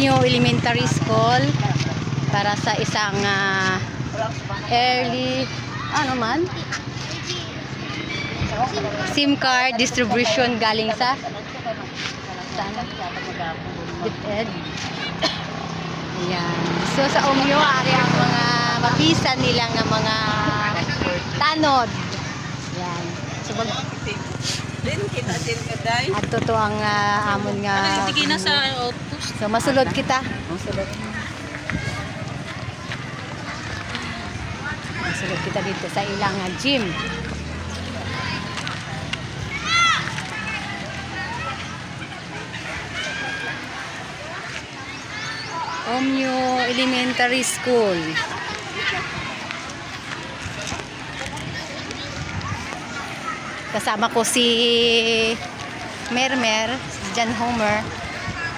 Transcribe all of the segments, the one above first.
Omnio Elementary School para sa isang early SIM card distribution galing sa DepEd. Ayan. So sa Omnio ari ang mga mabisan nila nga mga tanod. Ayan. So at totoo ang amon nga so masulod kita. Masulod kita dito sa ilang gym. Omnio Elementary School. Kasama ko si Mermer, si John Homer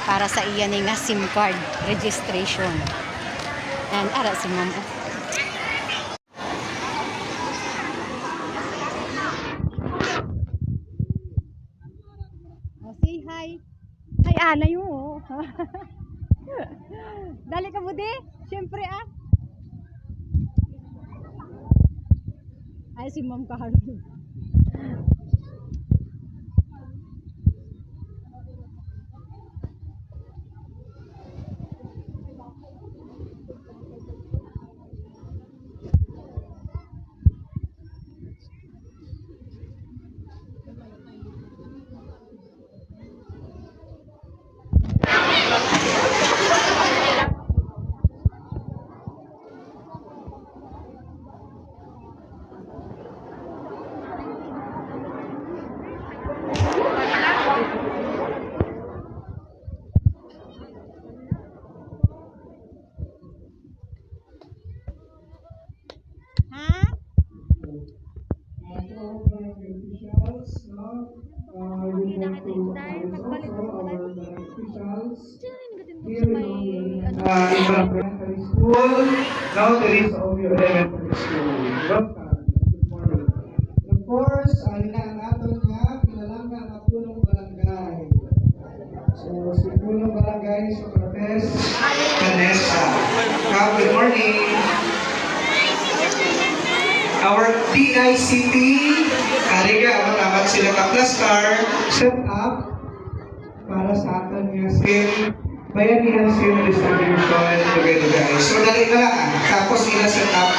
para sa iyan nga SIM card registration. And ara si Mama. Say hi. Hi Ana yo. Dali ka mo di? Siyempre Ay si Ma'am Carol. Elementary school. Now there is Omnio Elementary School. Welcome. Good morning. Of course, na ang aton nga pinalangga nga punong barangay. So, si punong barangay Socrates Vanessa. Good morning. Our DICT, kariga, matamat sila ka-cluster, set up para sa aton nga SIM, bayanihan SIM distribution, dugay-dugay. So, dali na lang. Tapos ila set up